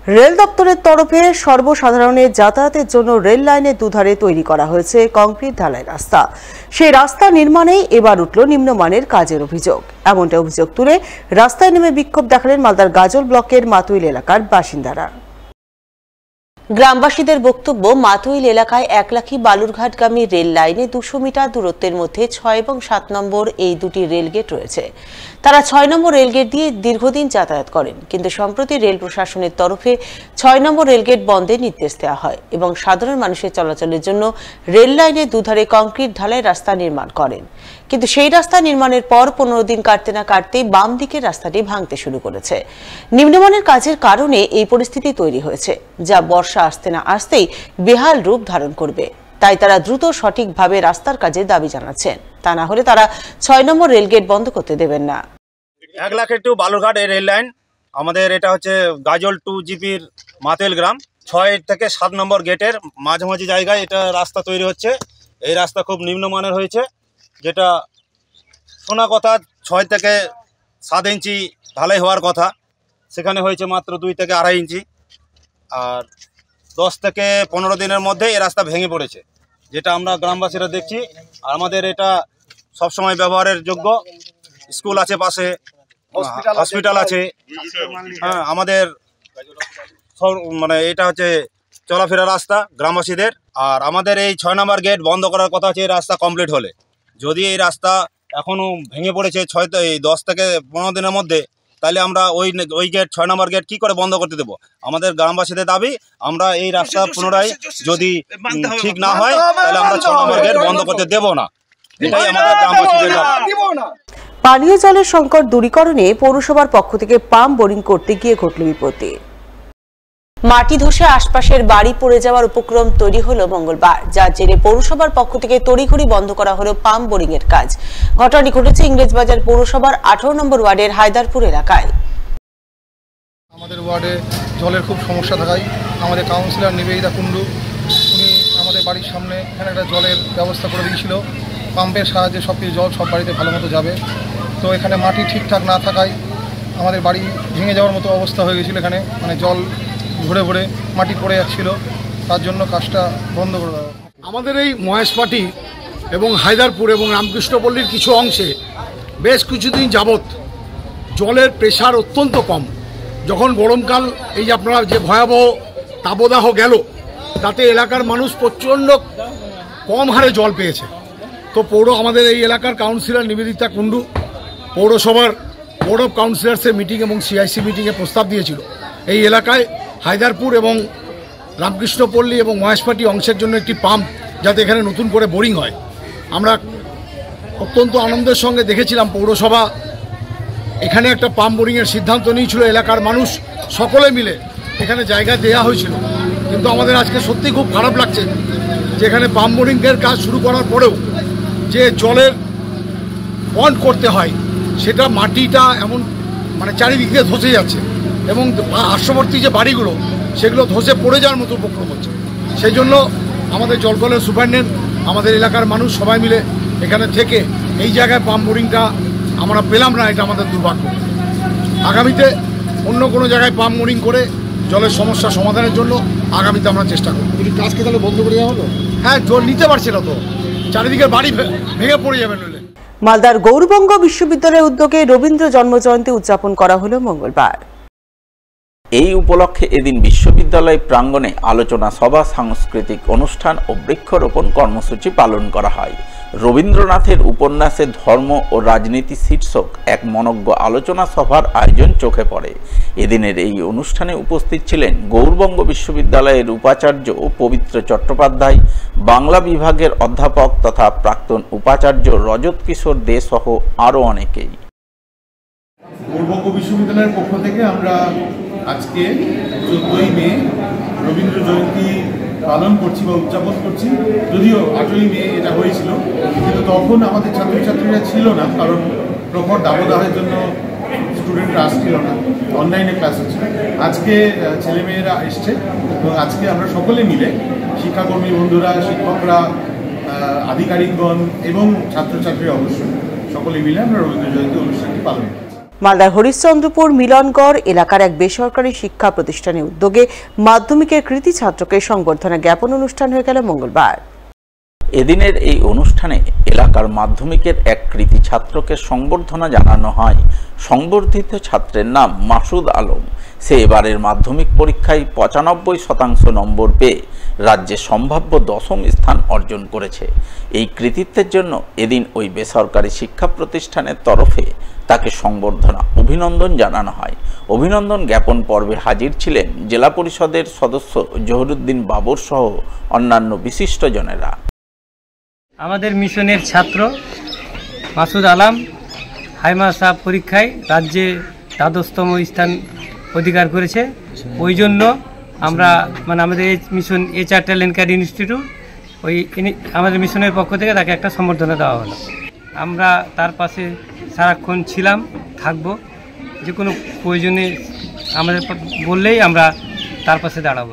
Rail দপ্তরের তরফে সর্বসাধারণের যাতায়াতের জন্য রেল লাইনের দুধারে তৈরি করা হয়েছে কংক্রিট ঢালাই রাস্তা। সেই রাস্তা নির্মাণেই এবার উঠল নিম্নমানের কাজের অভিযোগ। এমনটা অভিযোগ তুলে রাস্তায় নেমে বিক্ষোভ দেখালেন মালদার গাজল ব্লকের মাতুইল এলাকার বাসিন্দারা। গ্রামবাসীদের বক্তব্য, মাতুইল এলাকায় একলাখী বালুরঘাটগামী রেল লাইনে 200 মিটার দূরত্বের মধ্যে 6 এবং 7 নম্বর এই দুটি রেলগেট রয়েছে। তারা 6 নম্বর রেলগেট দিয়ে দীর্ঘদিন যাতায়াত করেন, কিন্তু সম্প্রতি রেল প্রশাসনের তরফে 6 নম্বর রেলগেট বন্ধের নির্দেশ দেওয়া হয় এবং সাধারণ মানুষের চলাচলের জন্য রেল লাইনের দুধারে কংক্রিট ঢালাই রাস্তা নির্মাণ করেন। কিন্তু সেই রাস্তা নির্মাণের পর 15 দিন কাটতে না কাটতেই বাম দিকের রাস্তাটি ভাঙতে শুরু করেছে। নিম্নমানের কাজের কারণে এই পরিস্থিতি তৈরি হয়েছে, যা বর্ষা আসতে না আসতেই বেহাল রূপ ধারণ করবে। তাই তারা দ্রুত সঠিকভাবে রাস্তার কাজে দাবি জানাচ্ছেন, তা না হলে তারা 6 নম্বর রেলগেট বন্ধ করতে দেবেন না। 1 লাখ টু বালুরঘাট এই রেল লাইন আমাদের, এটা হচ্ছে গাজল টু জিপির মাতুইল গ্রাম। 6 থেকে 7 নম্বর গেটের মাঝামাঝি জায়গায় এটা রাস্তা তৈরি হচ্ছে। এই রাস্তা খুব নিম্নমানের হয়েছে, যেটা শোনা কথা 6 থেকে 7 ইঞ্চি ঢালাই হওয়ার কথা, সেখানে হয়েছে মাত্র 2 থেকে 2.5 ইঞ্চি। আর 10 থেকে 15 দিনের মধ্যে এই রাস্তা ভেঙে পড়েছে, যেটা আমরা গ্রামবাসীরা দেখছি। আর আমাদের এটা সবসময় ব্যবহারের যোগ্য। স্কুল আছে পাশে, হসপিটাল আছে, হ্যাঁ, আমাদের মানে এটা হচ্ছে চলাফেরা রাস্তা গ্রামবাসীদের। আর আমাদের এই 6 নম্বর গেট বন্ধ করার কথা আছে এই রাস্তা কমপ্লিট হলে। যদি এই রাস্তা এখনও ভেঙে পড়েছে 10 থেকে 15 দিনের মধ্যে, তাহলে আমরা ওই গেট 6 নম্বর গেট কি করে বন্ধ করতে দেবো? আমাদের গ্রামবাসীদের দাবি, আমরা এই রাস্তা পুনরায় যদি ঠিক না হয় তাহলে আমরা 6 নম্বর গেট বন্ধ করতে দেব না। এটাই আমাদের গ্রামবাসীদের দাবি। পানীয় জলের সংকট দূরীকরণে পৌরসভার পক্ষ থেকে পাম্প বোরিং করতে গিয়ে ঘটল বিপত্তি। মাটি ধসে আশপাশের বাড়ি পড়ে যাওয়ার উপক্রম তৈরি হলো মঙ্গলবার, যার জেরে পৌরসভার পক্ষ থেকে তড়িঘড়ি বন্ধ করা হলো পাম্প বোরিং এর কাজ। ঘটনাটি ঘটেছে ইংরেজবাজার পৌরসভার 18 নম্বর ওয়ার্ডের হায়দারপুর এলাকায়। আমাদের ওয়ার্ডে জলের খুব সমস্যা থাকায় আমাদের কাউন্সিলর নিবেদিতা কুণ্ডু, উনি আমাদের বাড়ির সামনে এখানে একটা জলের ব্যবস্থা করে দিয়েছিল। পাম্পের সাহায্যে সব কিছু জল সব বাড়িতে ভালো মতো যাবে। তো এখানে মাটি ঠিকঠাক না থাকায় আমাদের বাড়ি ভেঙে যাওয়ার মতো অবস্থা হয়ে গেছিলো। এখানে মানে জল ভরে ভরে মাটি পড়ে যাচ্ছিল, তার জন্য কাজটা বন্ধ করে দেওয়া। আমাদের এই মহেশপাটি এবং হায়দারপুর এবং রামকৃষ্ণপল্লীর কিছু অংশে বেশ কিছুদিন যাবৎ জলের প্রেশার অত্যন্ত কম। যখন গরমকাল এই যে আপনারা যে ভয়াবহ তাপদাহ গেল, তাতে এলাকার মানুষ প্রচণ্ড কম হারে জল পেয়েছে। তো আমাদের এই এলাকার কাউন্সিলর নিবেদিতা কুণ্ডু পৌরসভার বোর্ড অফ কাউন্সিলর্সের মিটিং এবং সিআইসি মিটিংয়ে প্রস্তাব দিয়েছিল এই এলাকায় হায়দারপুর এবং রামকৃষ্ণপল্লী এবং মহেশপাটি অংশের জন্য একটি পাম্প যাতে এখানে নতুন করে বোরিং হয়। আমরা অত্যন্ত আনন্দের সঙ্গে দেখেছিলাম পৌরসভা এখানে একটা পাম্প বোরিংয়ের সিদ্ধান্ত নিয়েছিল, এলাকার মানুষ সকলে মিলে এখানে জায়গা দেওয়া হয়েছিল। কিন্তু আমাদের আজকে সত্যি খুব খারাপ লাগছে যে এখানে পাম্প বোরিংয়ের কাজ শুরু করার পরেও যে জলের বন্ড করতে হয়, সেটা মাটিটা এমন মানে চারিদিক দিয়ে ধসে যাচ্ছে এবং পার্শ্ববর্তী যে বাড়িগুলো সেগুলো ধসে পড়ে যাওয়ার মতো উপক্রম হচ্ছে। সেই জন্য আমাদের জলকলের সুপারিনটেন্ডেন্ট, আমাদের এলাকার মানুষ সবাই মিলে এখানে থেকে এই জায়গায় পাম্প বোরিংটা আমরা পেলাম না, এটা আমাদের দুর্ভাগ্য। আগামীতে অন্য কোনো জায়গায় পাম্প বোরিং করে জলের সমস্যা সমাধানের জন্য আগামীতে আমরা চেষ্টা করব। কাজকে তাহলে বন্ধ করে দেওয়া হলো? হ্যাঁ, জল নিতে পারছে না, তো চারিদিকে বাড়ি ভেঙে পড়ে যাবে নইলে। মালদার গৌরবঙ্গ বিশ্ববিদ্যালয়ের উদ্যোগে রবীন্দ্র জন্মজয়ন্তী উদযাপন করা হলো মঙ্গলবার। এই উপলক্ষে এদিন বিশ্ববিদ্যালয় প্রাঙ্গণে আলোচনা সভা, সাংস্কৃতিক অনুষ্ঠান ও বৃক্ষরোপণ কর্মসূচি পালন করা হয়। রবীন্দ্রনাথের উপন্যাসে ধর্ম ও রাজনীতি শীর্ষক এক মনজ্ঞ আলোচনা সভার আয়োজন চোখে পড়ে। এদিনের এই অনুষ্ঠানে উপস্থিত ছিলেন গৌরবঙ্গ বিশ্ববিদ্যালয়ের উপাচার্য ও পবিত্র চট্টোপাধ্যায়, বাংলা বিভাগের অধ্যাপক তথা প্রাক্তন উপাচার্য রজত কিশোর দে সহ আরও অনেকেই। গৌরবঙ্গ বিশ্ববিদ্যালয়ের পক্ষ থেকে আমরা আজকে 14ই মে রবীন্দ্র জয়ন্তী পালন করছি বা উদযাপন করছি। যদিও 8ই মে এটা হয়েছিল, কিন্তু তখন আমাদের ছাত্রছাত্রীরা ছিল না, কারণ প্রখর দাবদাহের জন্য স্টুডেন্টরা আসছিল না, অনলাইনে ক্লাস হচ্ছিল। আজকে ছেলেমেয়েরা এসছে এবং আজকে আমরা সকলে মিলে শিক্ষাকর্মী বন্ধুরা, শিক্ষকরা, আধিকারিকগণ এবং ছাত্রছাত্রীরা অবশ্যই সকলে মিলে আমরা রবীন্দ্র জয়ন্তী অনুষ্ঠানটি পালন করি। মালদার হরিশ্চন্দ্রপুর মিলনগড় এলাকার এক বেসরকারি শিক্ষা প্রতিষ্ঠানের উদ্যোগে মাধ্যমিকের কৃতী ছাত্রকে সংবর্ধনা জ্ঞাপন অনুষ্ঠান হয়ে গেল মঙ্গলবার। এদিনের এই অনুষ্ঠানে এলাকার মাধ্যমিকের এক কৃতী ছাত্রকে সংবর্ধনা জানানো হয়। সংবর্ধিত ছাত্রের নাম মাসুদ আলম। সে এবারের মাধ্যমিক পরীক্ষায় 95% নম্বর পেয়ে রাজ্যে সম্ভাব্য 10ম স্থান অর্জন করেছে। এই কৃতিত্বের জন্য এদিন ওই বেসরকারি শিক্ষা প্রতিষ্ঠানের তরফে তাকে সংবর্ধনা অভিনন্দন জানানো হয়। অভিনন্দন জ্ঞাপন পর্বে হাজির ছিলেন জেলা পরিষদের সদস্য জহুরুদ্দিন বাবর সহ অন্যান্য বিশিষ্টজনেরা। আমাদের মিশনের ছাত্র মাসুদ আলম হাইমাসা পরীক্ষায় রাজ্যে 12তম স্থান অধিকার করেছে। ওই জন্য আমরা আমাদের এই mission HR talent CAD institute আমাদের মিশনের পক্ষ থেকে তাকে একটা সম্বর্ধনা দেওয়া হলো। আমরা তার পাশে সারাক্ষণ ছিলাম, থাকব। যে কোনো প্রয়োজনে আমাদের বললেই আমরা তার পাশে দাঁড়াবো।